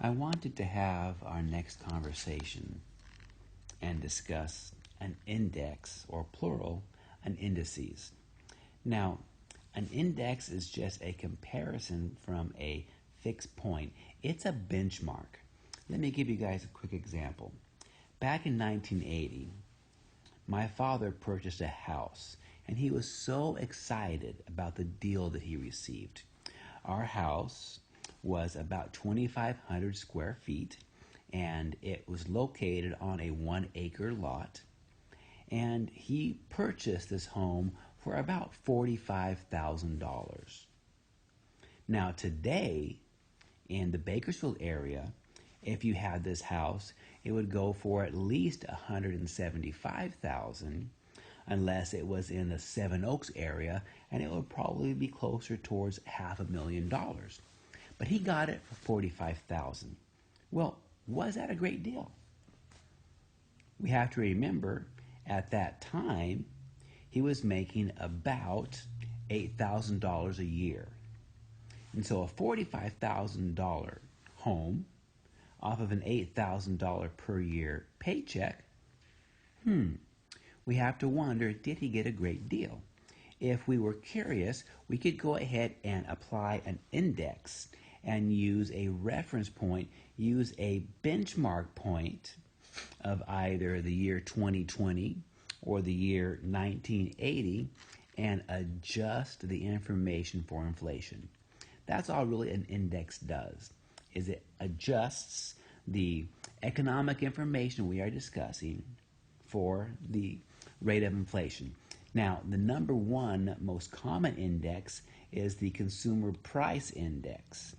I wanted to have our next conversation and discuss an index, or plural, an indices. Now, an index is just a comparison from a fixed point. It's a benchmark. Let me give you guys a quick example. Back in 1980, my father purchased a house and he was so excited about the deal that he received. Our house was about 2,500 square feet and it was located on a 1 acre lot. And he purchased this home for about $45,000. Now, today in the Bakersfield area, if you had this house, it would go for at least $175,000, unless it was in the Seven Oaks area, and it would probably be closer towards $500,000. But he got it for $45,000. Well, was that a great deal? We have to remember at that time he was making about $8,000 a year. And so a $45,000 home off of an $8,000 per year paycheck, we have to wonder, did he get a great deal? If we were curious, we could go ahead and apply an index and use a reference point, use a benchmark point of either the year 2020 or the year 1980 and adjust the information for inflation. That's all really an index does, is it adjusts the economic information we are discussing for the rate of inflation. Now, the number one most common index is the Consumer Price Index,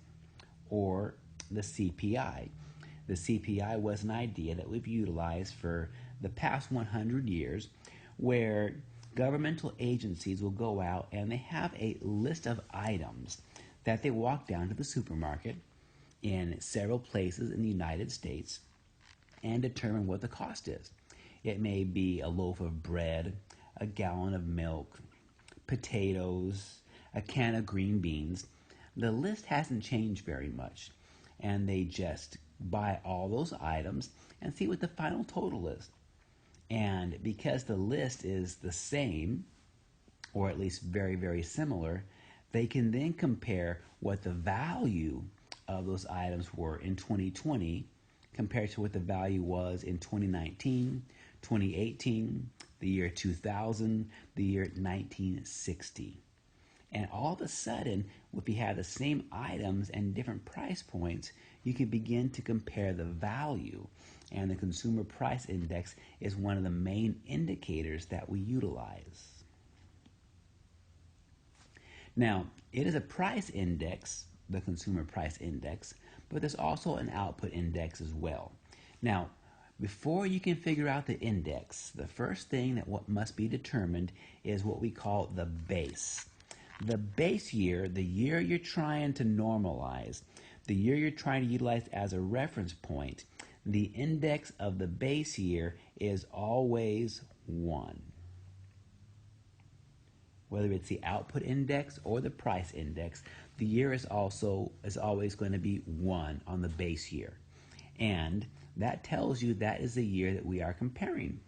or the CPI. The CPI was an idea that we've utilized for the past 100 years, where governmental agencies will go out and they have a list of items that they walk down to the supermarket in several places in the United States and determine what the cost is. It may be a loaf of bread, a gallon of milk, potatoes, a can of green beans. The list hasn't changed very much, and they just buy all those items and see what the final total is. And because the list is the same, or at least very, very similar, they can then compare what the value of those items were in 2020 compared to what the value was in 2019, 2018, the year 2000, the year 1960. And all of a sudden, if you have the same items and different price points, you can begin to compare the value. And the Consumer Price Index is one of the main indicators that we utilize. Now, it is a price index, the Consumer Price Index, but there's also an output index as well. Now, before you can figure out the index, the first thing that what must be determined is what we call the base. The base year, the year you're trying to normalize, the year you're trying to utilize as a reference point, the index of the base year is always 1. Whether it's the output index or the price index, the year is always going to be 1 on the base year. And that tells you that is the year that we are comparing.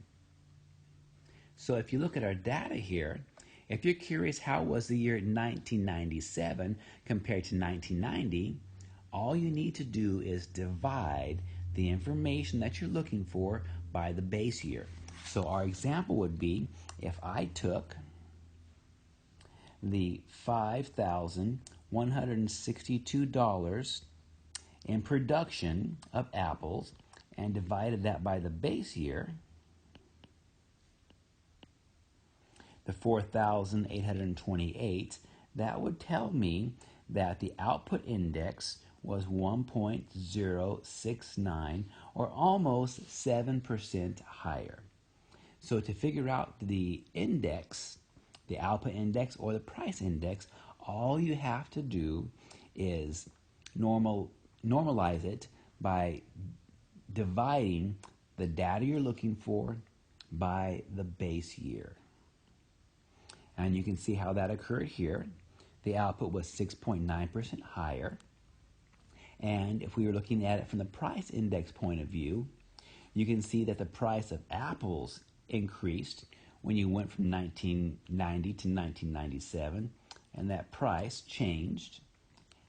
So if you look at our data here, if you're curious how was the year 1997 compared to 1990, all you need to do is divide the information that you're looking for by the base year. So our example would be if I took the $5,162 in production of apples and divided that by the base year, the 4,828, that would tell me that the output index was 1.069, or almost 7% higher. So to figure out the index, the output index or the price index, all you have to do is normalize it by dividing the data you're looking for by the base year. And you can see how that occurred here. The output was 6.9% higher. And if we were looking at it from the price index point of view, you can see that the price of apples increased when you went from 1990 to 1997, and that price changed.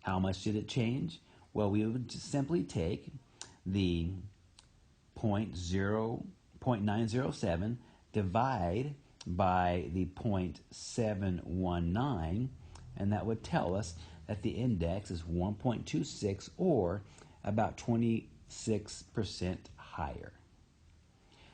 How much did it change? Well, we would just simply take the 0.907 divide by the 0.719, and that would tell us that the index is 1.26, or about 26% higher.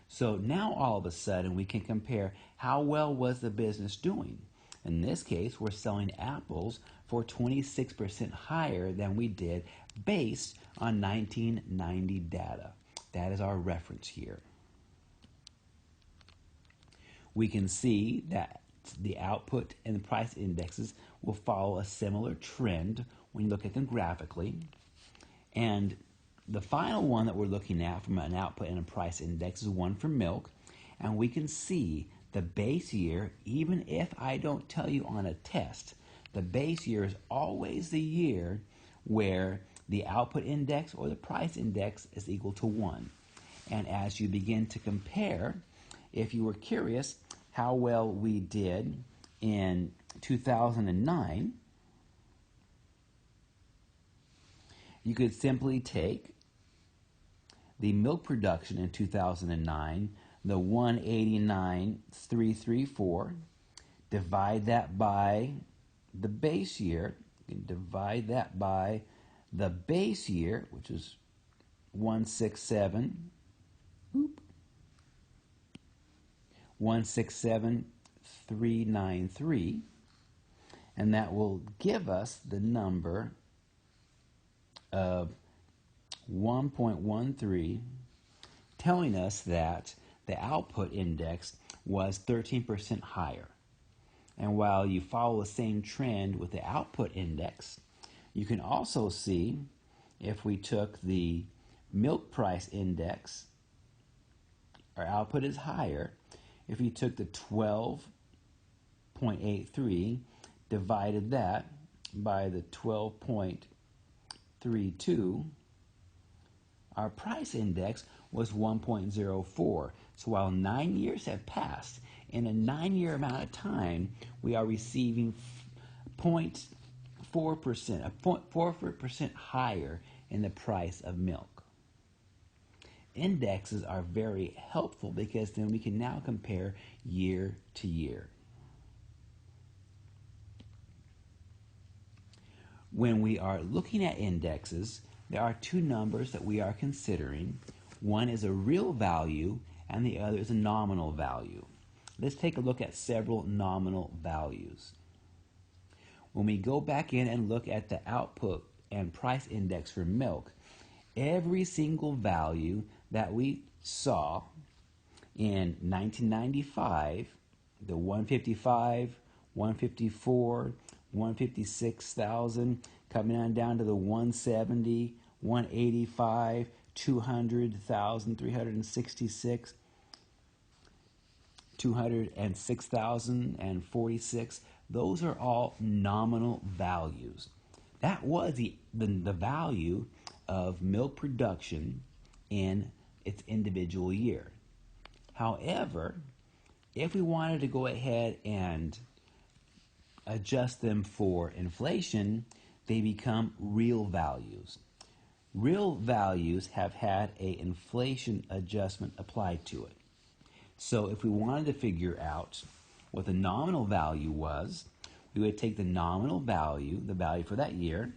So now all of a sudden we can compare how well was the business doing. In this case, we're selling apples for 26% higher than we did based on 1990 data. That is our reference here. We can see that the output and the price indexes will follow a similar trend when you look at them graphically. And the final one that we're looking at from an output and a price index is one for milk. And we can see the base year, even if I don't tell you on a test, the base year is always the year where the output index or the price index is equal to 1. And as you begin to compare, if you were curious how well we did in 2009, you could simply take the milk production in 2009, the 189,334, divide that by the base year. You can divide that by the base year, which is 167,393, and that will give us the number of 1.13, telling us that the output index was 13% higher. And while you follow the same trend with the output index, you can also see if we took the milk price index, our output is higher. If you took the 12.83, divided that by the 12.32, our price index was 1.04. So while 9 years have passed, in a 9-year amount of time, we are receiving 0.4% higher in the price of milk. Indexes are very helpful because then we can now compare year to year. When we are looking at indexes, there are two numbers that we are considering. One is a real value and the other is a nominal value. Let's take a look at several nominal values. When we go back in and look at the output and price index for milk, every single value that we saw in 1995, the 155, 154, 156,000, coming on down to the 170, 185, 200,000, 366, 206,046. Those are all nominal values. That was the value of milk production in its individual year. However, if we wanted to go ahead and adjust them for inflation, they become real values. Real values have had an inflation adjustment applied to it. So if we wanted to figure out what the nominal value was, we would take the nominal value, the value for that year,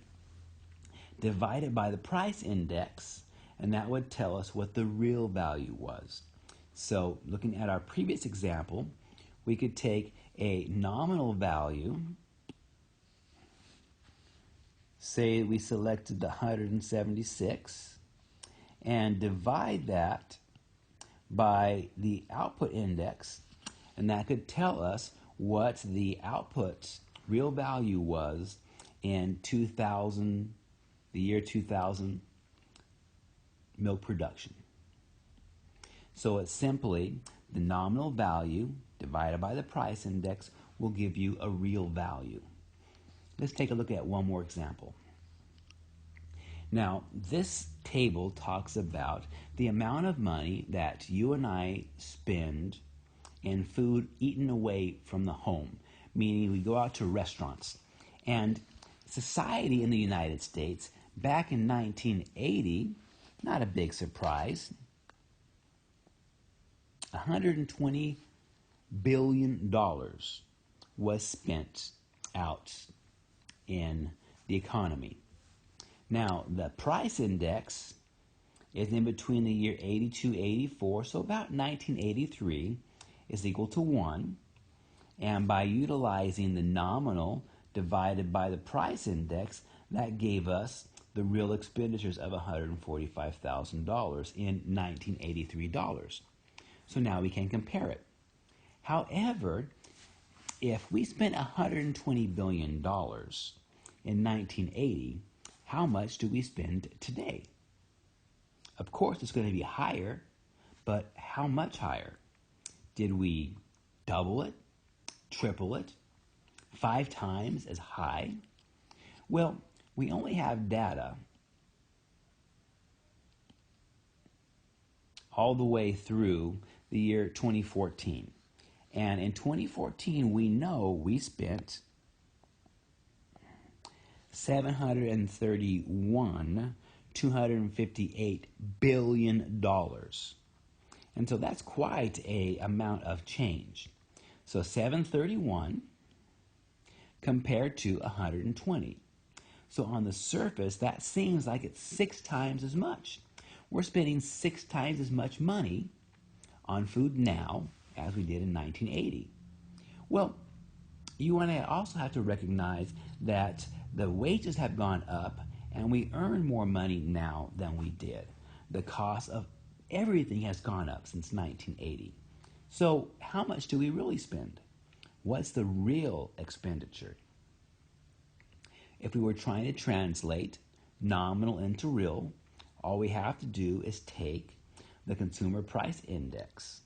divide it by the price index, and that would tell us what the real value was. So looking at our previous example, we could take a nominal value, say we selected the 176, and divide that by the output index, and that could tell us what the output real value was in 2000, the year 2000 milk production. So it's simply the nominal value divided by the price index will give you a real value. Let's take a look at one more example. Now, this table talks about the amount of money that you and I spend in food eaten away from the home, meaning we go out to restaurants. And society in the United States back in 1980, not a big surprise, $120 billion was spent out in the economy. Now, the price index is in between the year 82, 84, so about 1983 is equal to 1. And by utilizing the nominal divided by the price index, that gave us the real expenditures of $145,000 in 1983 dollars. So now we can compare it. However, if we spent $120 billion in 1980, how much do we spend today? Of course, it's going to be higher, but how much higher? Did we double it, triple it, 5 times as high? Well, we only have data all the way through the year 2014. And in 2014, we know we spent $258 billion. And so that's quite a amount of change. So 731 compared to 120. So on the surface, that seems like it's 6 times as much. We're spending 6 times as much money on food now as we did in 1980. Well, you and I also have to recognize that the wages have gone up and we earn more money now than we did. The cost of everything has gone up since 1980. So how much do we really spend? What's the real expenditure? If we were trying to translate nominal into real, all we have to do is take the consumer price index.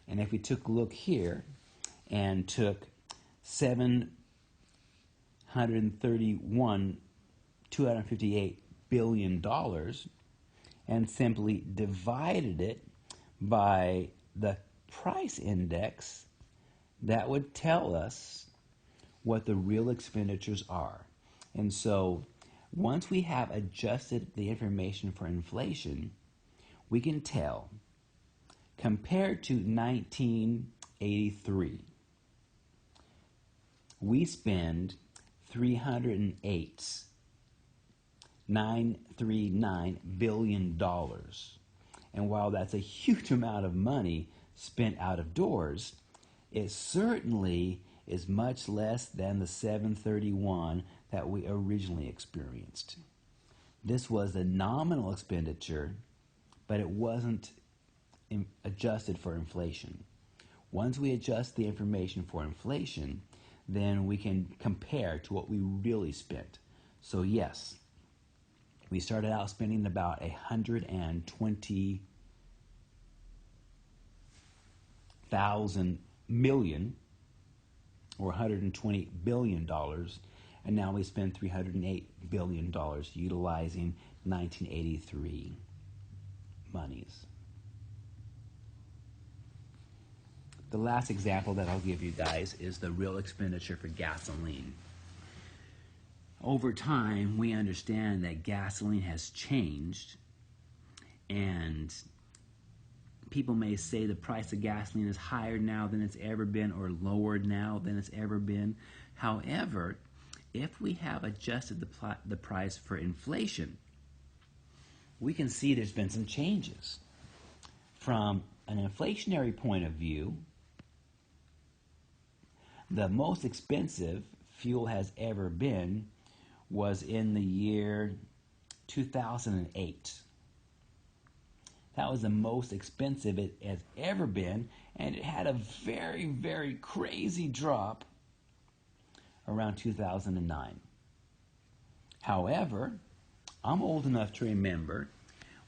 And if we took a look here and took $258 billion and simply divided it by the price index, that would tell us what the real expenditures are. And so once we have adjusted the information for inflation, we can tell, compared to 1983, we spend $308.939 billion. And while that's a huge amount of money spent out of doors, it certainly is much less than the 731 that we originally experienced. This was the nominal expenditure, but it wasn't adjusted for inflation. Once we adjust the information for inflation, then we can compare to what we really spent. So yes, we started out spending about $120,000 million or $120 billion, and now we spend $308 billion utilizing 1983 monies. The last example that I'll give you guys is the real expenditure for gasoline. Over time, we understand that gasoline has changed, and people may say the price of gasoline is higher now than it's ever been or lower now than it's ever been. However, if we have adjusted the price for inflation, we can see there's been some changes. From an inflationary point of view, the most expensive fuel has ever been was in the year 2008. That was the most expensive it has ever been, and it had a very, very crazy drop around 2009. However, I'm old enough to remember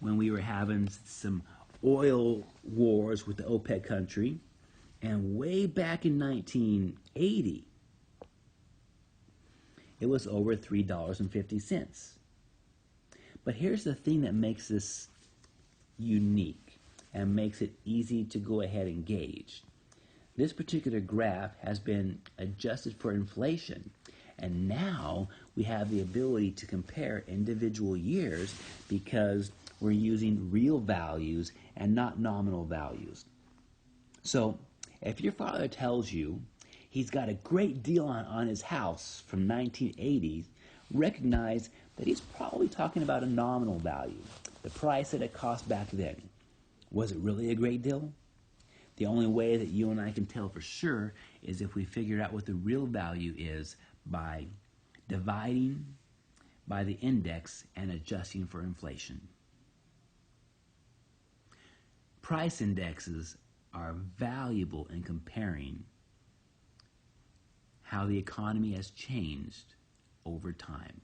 when we were having some oil wars with the OPEC country, and way back in 1980, it was over $3.50. But here's the thing that makes this unique and makes it easy to go ahead and gauge. This particular graph has been adjusted for inflation, and now we have the ability to compare individual years because we're using real values and not nominal values. So if your father tells you he's got a great deal on his house from 1980s, recognize that he's probably talking about a nominal value, the price that it cost back then. Was it really a great deal? The only way that you and I can tell for sure is if we figure out what the real value is by dividing by the index and adjusting for inflation. Price indexes are valuable in comparing how the economy has changed over time.